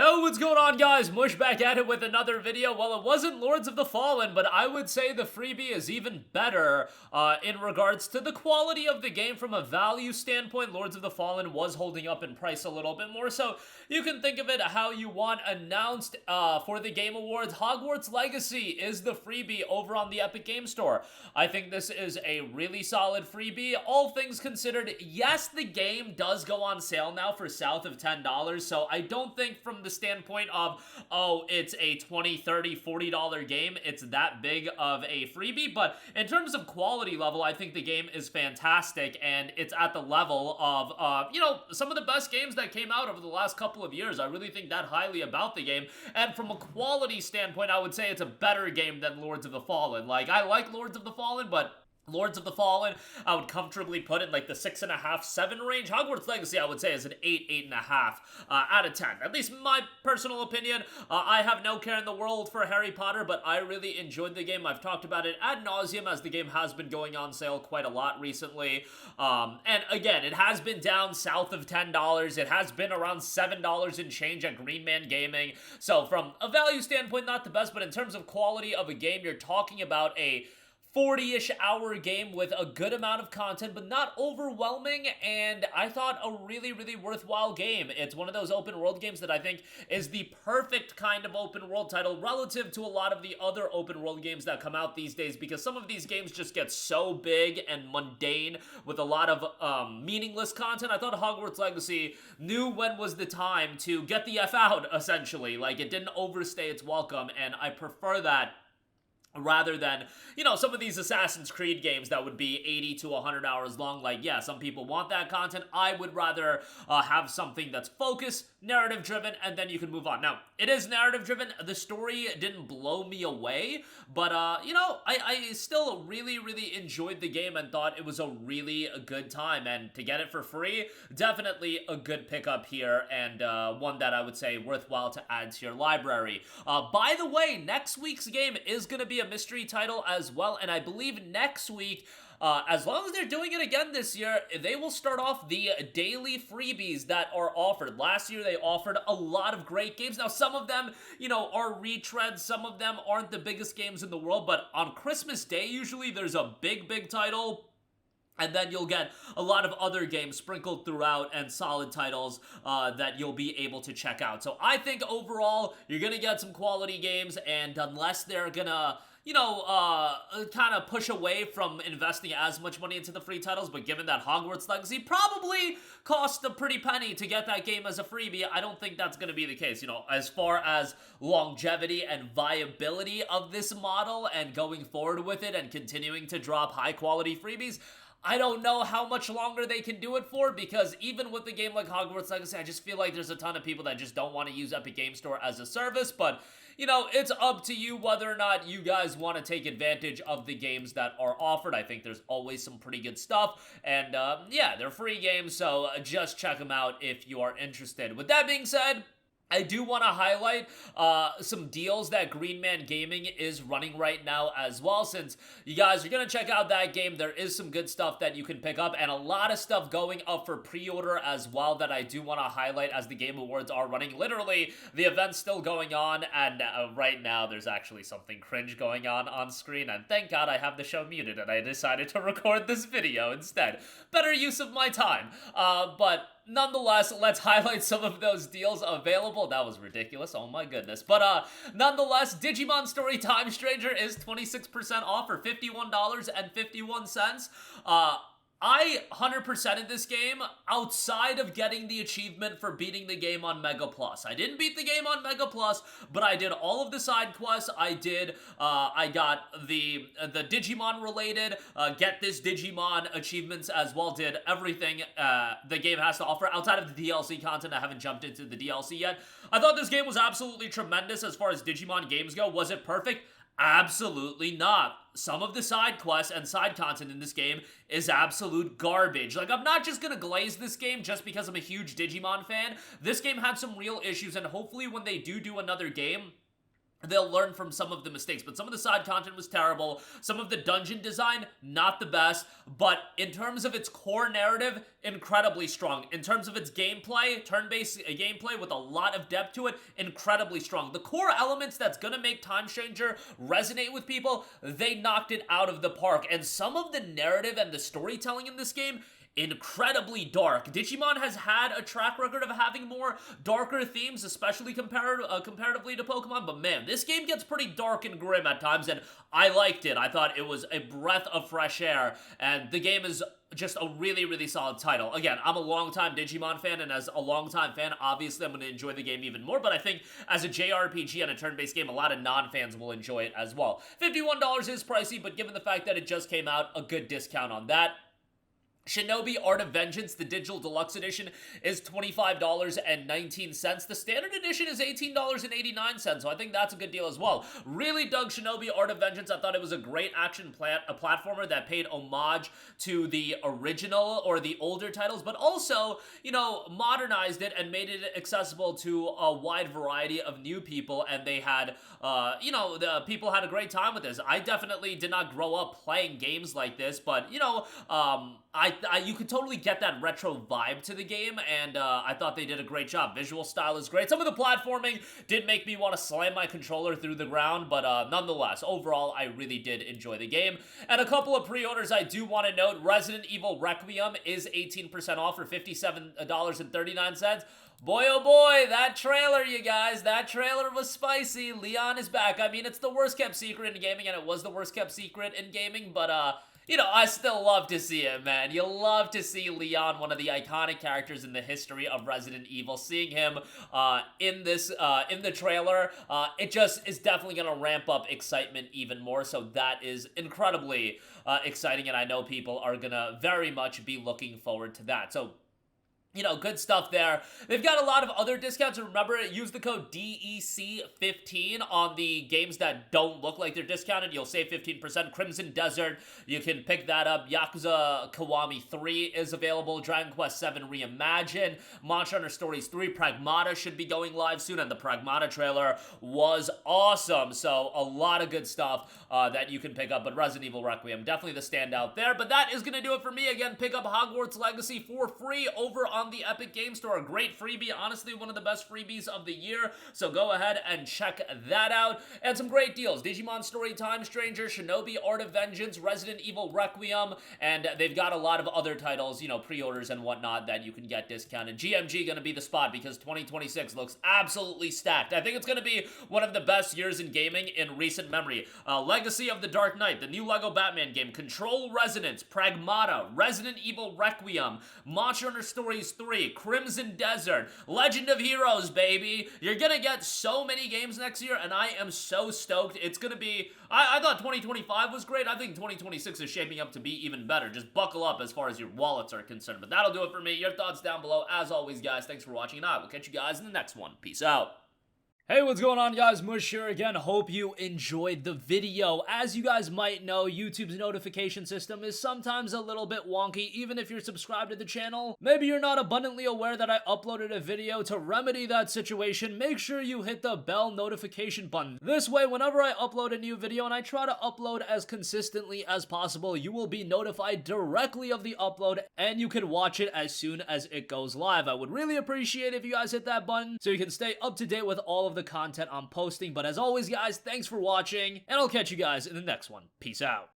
Yo, what's going on, guys? Mush back at it with another video. Well, it wasn't Lords of the Fallen, but I would say the freebie is even better in regards to the quality of the game from a value standpoint. Lords of the Fallen was holding up in price a little bit more, so you can think of it how you want. Announced for the Game Awards, Hogwarts Legacy is the freebie over on the Epic Game Store. I think this is a really solid freebie. All things considered, yes, the game does go on sale now for south of $10, so I don't think from the standpoint of, oh, it's a $20, $30, $40 game, it's that big of a freebie. But in terms of quality level, I think the game is fantastic, and it's at the level of, some of the best games that came out over the last couple of years. I really think that highly about the game, and from a quality standpoint, I would say it's a better game than Lords of the Fallen. Like, I like Lords of the Fallen, but Lords of the Fallen, I would comfortably put in like the 6.5, 7 range. Hogwarts Legacy, I would say, is an 8, 8.5 out of 10. At least my personal opinion. I have no care in the world for Harry Potter, but I really enjoyed the game. I've talked about it ad nauseum as the game has been going on sale quite a lot recently. And again, it has been down south of $10. It has been around $7 and change at Green Man Gaming. So from a value standpoint, not the best, but in terms of quality of a game, you're talking about a 40-ish hour game with a good amount of content, but not overwhelming, and I thought a really, really worthwhile game. It's one of those open world games that I think is the perfect kind of open world title relative to a lot of the other open world games that come out these days, because some of these games just get so big and mundane with a lot of meaningless content. I thought Hogwarts Legacy knew when was the time to get the F out, essentially. Like, it didn't overstay its welcome, and I prefer that rather than, some of these Assassin's Creed games that would be 80 to 100 hours long. Like, yeah, some people want that content. I would rather have something that's focused, narrative-driven, and then you can move on. Now, it is narrative-driven. The story didn't blow me away, but, I still really, really enjoyed the game and thought it was a really good time. And to get it for free, definitely a good pickup here, and one that I would say worthwhile to add to your library. By the way, next week's game is going to be a mystery title as well, and I believe next week, as long as they're doing it again this year, they will start off the daily freebies that are offered. Last year, they offered a lot of great games. Now, some of them, are retreads. Some of them aren't the biggest games in the world, but on Christmas Day, usually, there's a big title, and then you'll get a lot of other games sprinkled throughout and solid titles that you'll be able to check out. So I think overall, you're going to get some quality games, and unless they're going to kind of push away from investing as much money into the free titles, but given that Hogwarts Legacy probably cost a pretty penny to get that game as a freebie, I don't think that's going to be the case. As far as longevity and viability of this model and going forward with it and continuing to drop high quality freebies, I don't know how much longer they can do it for, because even with a game like Hogwarts Legacy, I just feel like there's a ton of people that just don't want to use Epic Game Store as a service, but it's up to you whether or not you guys want to take advantage of the games that are offered. I think there's always some pretty good stuff, and yeah, they're free games, so just check them out if you are interested. With that being said, I do want to highlight some deals that Green Man Gaming is running right now as well. Since you guys are going to check out that game, there is some good stuff that you can pick up, and a lot of stuff going up for pre-order as well that I do want to highlight as the Game Awards are running. Literally, the event's still going on, and right now there's actually something cringe going on screen, and thank God I have the show muted and I decided to record this video instead. Better use of my time. But nonetheless, let's highlight some of those deals available. That was ridiculous. Oh my goodness. But nonetheless, Digimon Story Time Stranger is 26% off for $51.51. I 100%ed this game outside of getting the achievement for beating the game on Mega Plus. I didn't beat the game on Mega Plus, but I did all of the side quests. I got the Digimon related, get this Digimon achievements as well, did everything the game has to offer outside of the DLC content. I haven't jumped into the DLC yet. I thought this game was absolutely tremendous as far as Digimon games go. Was it perfect? Absolutely not. Some of the side quests and side content in this game is absolute garbage. Like, I'm not just gonna glaze this game just because I'm a huge Digimon fan. This game had some real issues, and hopefully when they do another game, they'll learn from some of the mistakes. But some of the side content was terrible. Some of the dungeon design, not the best. But in terms of its core narrative, incredibly strong. In terms of its gameplay, turn-based gameplay with a lot of depth to it, incredibly strong. The core elements that's gonna make Time Stranger resonate with people, they knocked it out of the park. And some of the narrative and the storytelling in this game, incredibly dark. Digimon has had a track record of having more darker themes, especially comparatively to Pokemon, but man, this game gets pretty dark and grim at times, and I liked it. I thought it was a breath of fresh air, and the game is just a really, really solid title. Again, I'm a longtime Digimon fan, and as a longtime fan, obviously I'm going to enjoy the game even more, but I think as a JRPG and a turn-based game, a lot of non-fans will enjoy it as well. $51 is pricey, but given the fact that it just came out, a good discount on that. Shinobi Art of Vengeance, the Digital Deluxe Edition, is $25.19. The Standard Edition is $18.89, so I think that's a good deal as well. Really dug Shinobi Art of Vengeance. I thought it was a great action platformer that paid homage to the original or the older titles, but also, you know, modernized it and made it accessible to a wide variety of new people, and they had, you know, the people had a great time with this. I definitely did not grow up playing games like this, but, you know, you could totally get that retro vibe to the game, and I thought they did a great job. Visual style is great. Some of the platforming did make me want to slam my controller through the ground, but nonetheless, overall, I really did enjoy the game. And a couple of pre-orders I do want to note. Resident Evil Requiem is 18% off for $57.39. Boy, oh boy, that trailer, you guys, that trailer was spicy. Leon is back. I mean, it's the worst kept secret in gaming, and it was the worst kept secret in gaming, but, you know, I still love to see it, man. You love to see Leon, one of the iconic characters in the history of Resident Evil. Seeing him in the trailer, it just is definitely going to ramp up excitement even more. So that is incredibly exciting, and I know people are going to very much be looking forward to that. So, you know, good stuff there. They've got a lot of other discounts. Remember, use the code DEC15 on the games that don't look like they're discounted. You'll save 15%. Crimson Desert, you can pick that up. Yakuza Kiwami 3 is available. Dragon Quest 7 Reimagined. Monster Hunter Stories 3. Pragmata should be going live soon, and the Pragmata trailer was awesome. So, a lot of good stuff that you can pick up, but Resident Evil Requiem, definitely the standout there. But that is going to do it for me. Again, pick up Hogwarts Legacy for free over on the Epic Game Store. A great freebie, honestly one of the best freebies of the year, so go ahead and check that out. And some great deals. Digimon Story Time Stranger, Shinobi Art of Vengeance, Resident Evil Requiem, and they've got a lot of other titles, you know, pre-orders and whatnot that you can get discounted. GMG gonna be the spot because 2026 looks absolutely stacked. I think it's gonna be one of the best years in gaming in recent memory. Legacy of the Dark Knight, the new Lego Batman game, Control Resonance, Pragmata, Resident Evil Requiem, Monster Hunter Stories 3, Crimson Desert, Legend of Heroes, baby. You're gonna get so many games next year, and I am so stoked. It's gonna be, I thought 2025 was great. I think 2026 is shaping up to be even better. Just buckle up as far as your wallets are concerned. But that'll do it for me. Your thoughts down below. As always, guys, thanks for watching, and I will catch you guys in the next one. Peace out. Hey, what's going on, guys? Mush here again. Hope you enjoyed the video. As you guys might know, YouTube's notification system is sometimes a little bit wonky, even if you're subscribed to the channel. Maybe you're not abundantly aware that I uploaded a video. To remedy that situation, make sure you hit the bell notification button. This way, whenever I upload a new video, and I try to upload as consistently as possible, you will be notified directly of the upload, and you can watch it as soon as it goes live. I would really appreciate if you guys hit that button so you can stay up to date with all of the content I'm posting. But as always, guys, thanks for watching, and I'll catch you guys in the next one. Peace out.